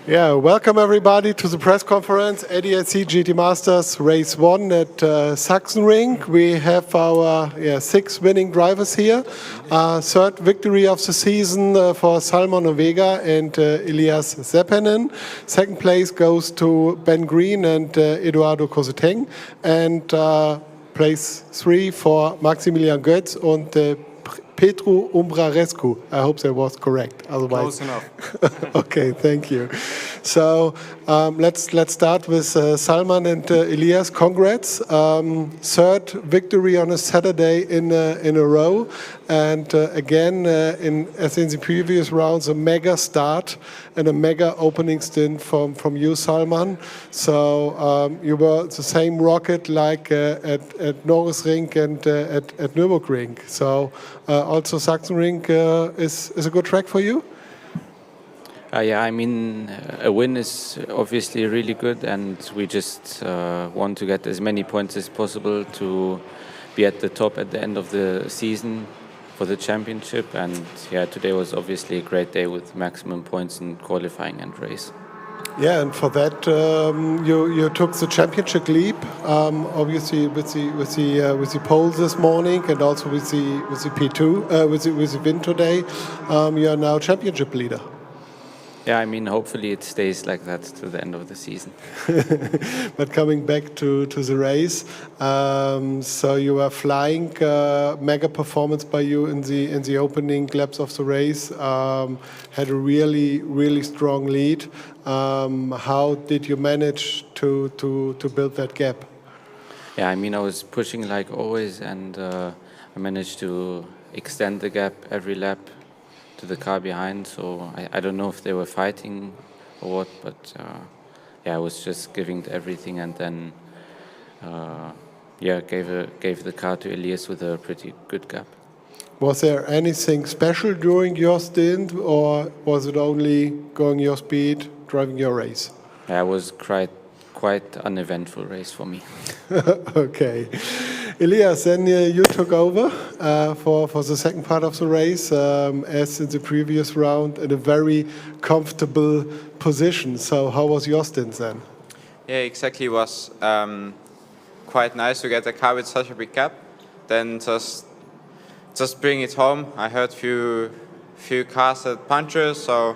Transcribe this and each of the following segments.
Yeah, welcome everybody to the press conference, ADAC GT Masters Race 1 at Sachsenring. We have our 6 winning drivers here. Third victory of the season for Salman Ovega and Elias Seppänen. Second place goes to Ben Green and Edoardo Koseteng. And place 3 for Maximilian Götz and Petru Umbrarescu. I hope that was correct. Otherwise, close enough. Okay, thank you. So let's start with Salman and Elias. Congrats! Third victory on a Saturday in a row, and again, as in the previous rounds, a mega start and a mega opening stint from you, Salman. So you were the same rocket like at Norrisring and at Nürburgring. So also Sachsenring is a good track for you? Yeah, I mean, a win is obviously really good, and we just want to get as many points as possible to be at the top at the end of the season for the championship. And yeah, today was obviously a great day with maximum points in qualifying and race. Yeah, and for that you took the championship leap, obviously with the pole this morning, and also with the P2 with the win today. You are now championship leader. Yeah, I mean, hopefully it stays like that to the end of the season. But coming back to the race, so you were flying, mega performance by you in the opening laps of the race. Had a really strong lead. How did you manage to build that gap? Yeah, I mean, I was pushing like always, and I managed to extend the gap every lap to the car behind. So I don't know if they were fighting or what, but yeah, I was just giving everything, and then yeah, gave the car to Elias with a pretty good gap. Was there anything special during your stint, or was it only going your speed, driving your race? Yeah, it was quite uneventful race for me. Okay. Elias, then you took over for the second part of the race, as in the previous round, in a very comfortable position. So how was your stint then? Yeah, exactly. It was quite nice to get a car with such a big gap. Then just bring it home. I heard few cars at punctures, so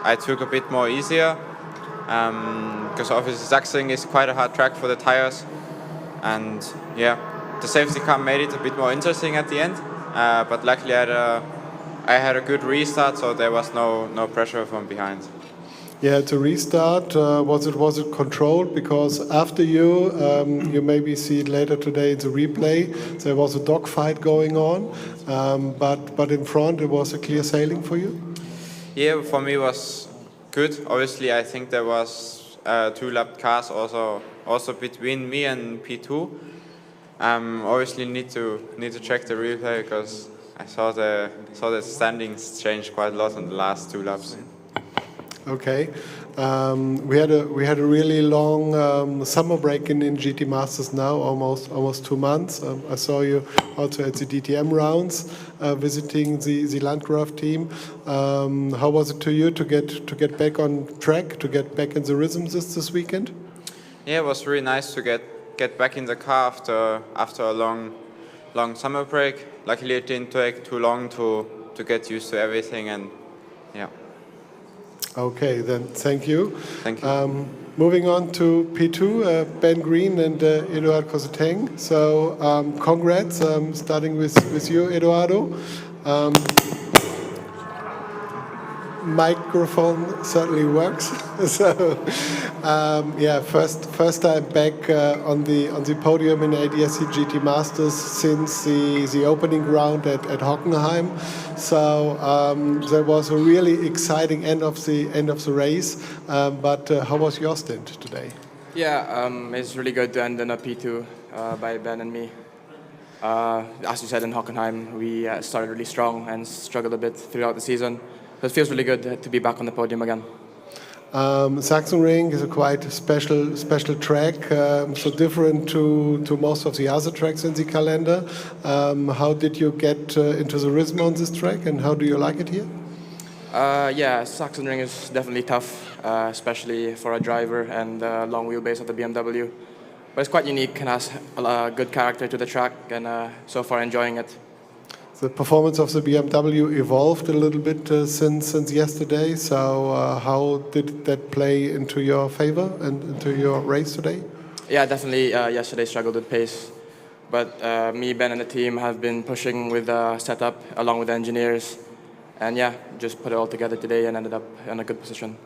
I took a bit more easier. Because obviously Sachsenring is quite a hard track for the tires, and yeah, the safety car made it a bit more interesting at the end. But luckily I had a good restart, so there was no pressure from behind. Yeah, to restart, was it controlled? Because after you maybe see it later today in the replay, there was a dogfight going on, but in front it was a clear sailing for you? Yeah, for me it was good. Obviously, I think there was 2 lap cars also between me and P2. Obviously need to check the replay, because I saw the standings change quite a lot in the last 2 laps. Okay, we had a really long summer break in GT Masters now, almost 2 months. I saw you also at the DTM rounds, visiting the Landgraf team. How was it to you to get back on track, to get back in the rhythm this weekend? Yeah, it was really nice to get back in the car after a long summer break. Luckily, it didn't take too long to get used to everything, and yeah. Okay, then thank you. Thank you. Moving on to P2, Ben Green and Edoardo Koseteng. So congrats, starting with you, Edoardo. Microphone certainly works. So yeah, first time back on the podium in ADAC GT Masters since the opening round at Hockenheim. So there was a really exciting end of the race. But how was your stint today? Yeah, it's really good to end in a P2 by Ben and me. As you said, in Hockenheim, we started really strong and struggled a bit throughout the season. So it feels really good to be back on the podium again. Sachsenring is a quite special track, so different to most of the other tracks in the calendar. How did you get into the rhythm on this track, and how do you like it here? Yeah, Sachsenring is definitely tough, especially for a driver and long wheelbase of the BMW. But it's quite unique and has a good character to the track, and so far enjoying it. The performance of the BMW evolved a little bit since yesterday. So how did that play into your favor and into your race today? Yeah, definitely. Yesterday struggled with pace, but me, Ben, and the team have been pushing with setup along with the engineers, and yeah, just put it all together today and ended up in a good position.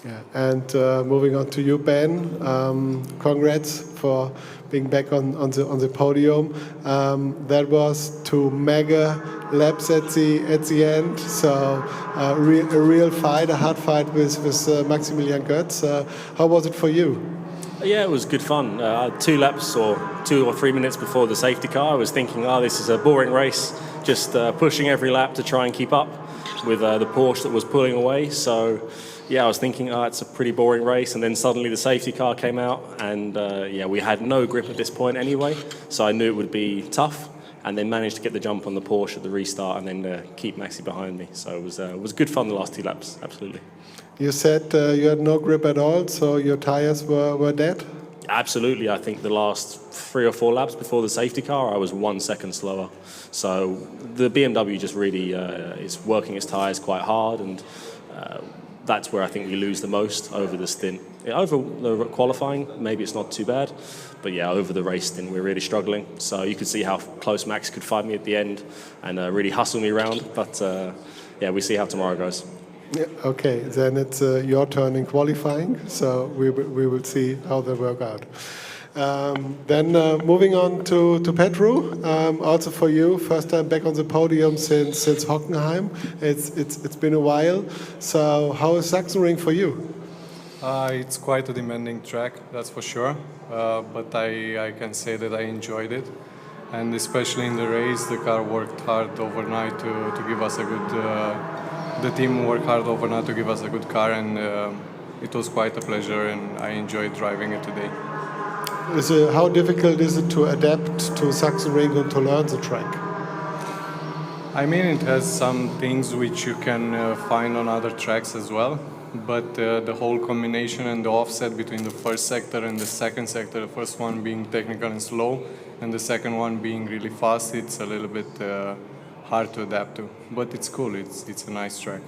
Yeah, and moving on to you, Ben. Congrats for being back on the podium. That was 2 mega laps at the end. So a real fight, a hard fight with Maximilian Götz. How was it for you? Yeah, it was good fun. 2 laps or 2 or 3 minutes before the safety car, I was thinking, this is a boring race, just pushing every lap to try and keep up with the Porsche that was pulling away. So yeah, I was thinking, it's a pretty boring race, and then suddenly the safety car came out, and we had no grip at this point anyway, so I knew it would be tough, and then managed to get the jump on the Porsche at the restart, and then keep Maxi behind me. So it was good fun the last 2 laps, absolutely. You said you had no grip at all, so your tires were dead? Absolutely. I think the last 3 or 4 laps before the safety car, I was 1 second slower. So the BMW just really is working its tires quite hard, and that's where I think we lose the most over the stint. Over the qualifying, maybe it's not too bad, but yeah, over the race stint, we're really struggling. So you could see how close Max could find me at the end and really hustle me around. But yeah, we see how tomorrow goes. Yeah, okay, then it's your turn in qualifying, so we will see how they work out. Then moving on to Petru, also for you, first time back on the podium since Hockenheim. It's been a while. So how is Sachsenring for you? It's quite a demanding track, that's for sure. But I can say that I enjoyed it, and especially in the race, the car worked hard overnight to give us a good. The team worked hard overnight to give us a good car, and it was quite a pleasure, and I enjoyed driving it today. How difficult is it to adapt to Sachsenring and to learn the track? I mean, it has some things which you can find on other tracks as well, but the whole combination and the offset between the first sector and the second sector, the first one being technical and slow, and the second one being really fast, it's a little bit hard to adapt to, but it's cool. It's a nice track.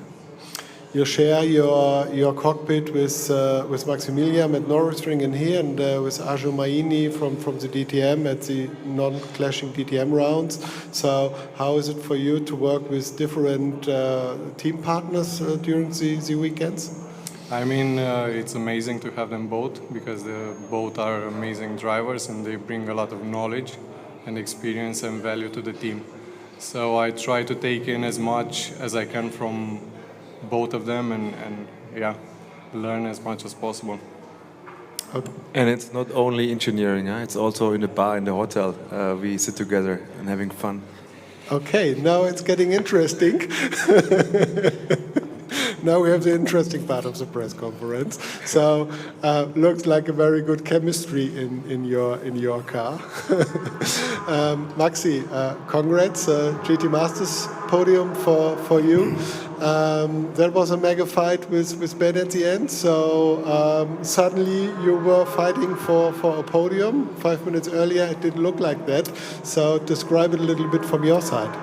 You share your cockpit with Maximilian at Nürburgring in here, and with Ajo Maini from the DTM at the non-clashing DTM rounds. So how is it for you to work with different team partners during the weekends? I mean, it's amazing to have them both, because both are amazing drivers and they bring a lot of knowledge and experience and value to the team. So I try to take in as much as I can from both of them and yeah, learn as much as possible. Okay. And it's not only engineering, it's also in the bar, in the hotel. We sit together and having fun. Okay, now it's getting interesting. Now we have the interesting part of the press conference. So looks like a very good chemistry in your car. Maxi, congrats, GT Masters podium for you. That was a mega fight with Ben at the end. So suddenly you were fighting for a podium. 5 minutes earlier it didn't look like that. So describe it a little bit from your side.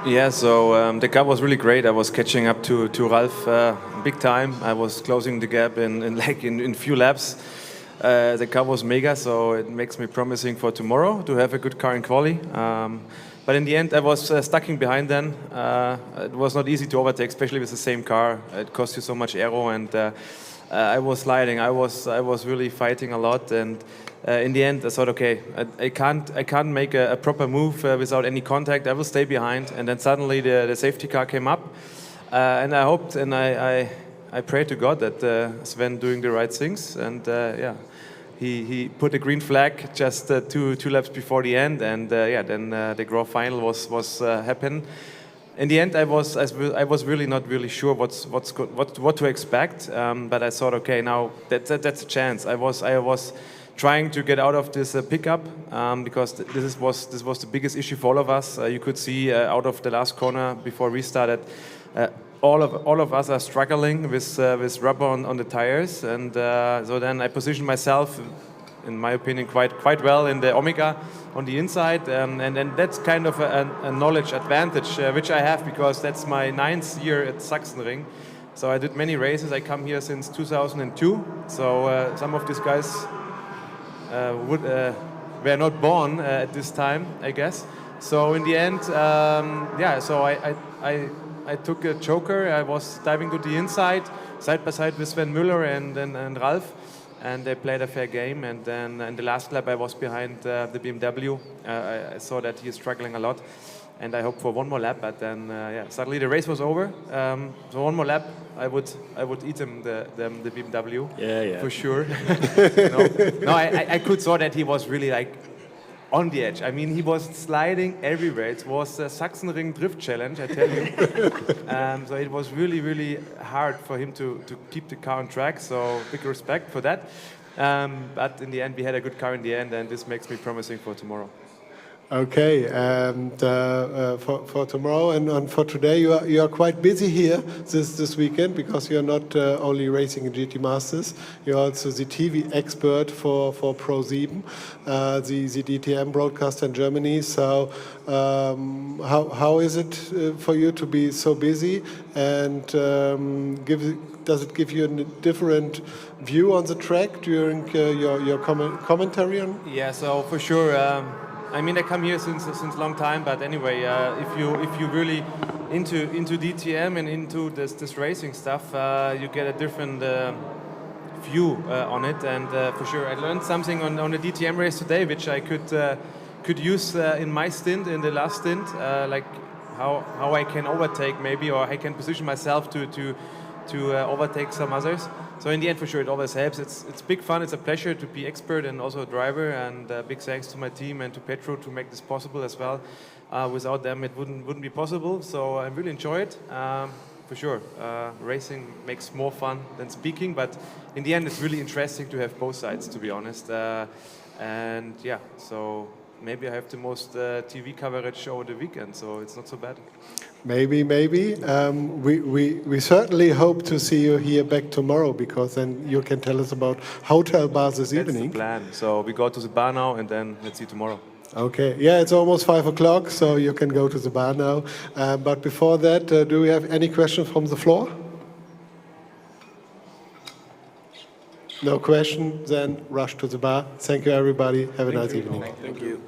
Yeah, so the car was really great. I was catching up to Ralph big time. I was closing the gap in few laps. The car was mega, so it makes me promising for tomorrow to have a good car in quali. But in the end, I was stuck in behind then. It was not easy to overtake, especially with the same car. It cost you so much aero, and I was sliding. I was really fighting a lot, and in the end, I thought, okay, I can't make a proper move without any contact. I will stay behind. And then suddenly the safety car came up, and I hoped and I prayed to God that Sven doing the right things, and yeah. He put a green flag just two laps before the end, and yeah, then the grand final was happen. In the end, I was really not really sure what to expect, but I thought, okay, now that's a chance. I was trying to get out of this pickup because this was the biggest issue for all of us. You could see out of the last corner before we started. all of us are struggling with rubber on the tires, and so then I positioned myself, in my opinion, quite well in the Omega on the inside, and then that's kind of a knowledge advantage which I have, because that's my 9th year at Sachsenring. So I did many races. I come here since 2002. So some of these guys were not born at this time, I guess. So in the end, so I took a choker. I was diving to the inside, side by side with Sven Müller and Ralf, and they played a fair game. And then in the last lap, I was behind the BMW. I saw that he is struggling a lot, and I hoped for one more lap. But then, suddenly the race was over. So one more lap, I would eat him the BMW. Yeah, for sure. I could saw that he was really like on the edge. I mean, he was sliding everywhere. It was a Sachsenring Drift Challenge, I tell you. So it was really, really hard for him to keep the car on track. So big respect for that. But in the end, we had a good car in the end, and this makes me promising for tomorrow. Okay, and for tomorrow and for today, you are quite busy here this weekend, because you are not only racing in GT Masters, you're also the TV expert for Pro7, the DTM broadcaster in Germany. So how is it for you to be so busy, and does it give you a different view on the track during your commentary on? Yeah, so for sure. I mean, I come here since a long time, but anyway, if you really into DTM and into this racing stuff, you get a different view on it. And for sure, I learned something on the DTM race today, which I could use in my stint, in the last stint, like how I can overtake maybe, or I can position myself to overtake some others. So in the end, for sure, it always helps. It's big fun. It's a pleasure to be expert and also a driver. And big thanks to my team and to Petro to make this possible as well. Without them, it wouldn't be possible. So I really enjoy it. For sure, racing makes more fun than speaking. But in the end, it's really interesting to have both sides, to be honest. And yeah, so maybe I have the most TV coverage over the weekend. So it's not so bad. Maybe. We certainly hope to see you here back tomorrow, because then you can tell us about hotel bars this evening. That's the plan. So we go to the bar now, and then let's see tomorrow. Okay. Yeah, it's almost 5 o'clock, so you can go to the bar now. But before that, do we have any questions from the floor? No question, then rush to the bar. Thank you, everybody. Have a nice evening. Thank you.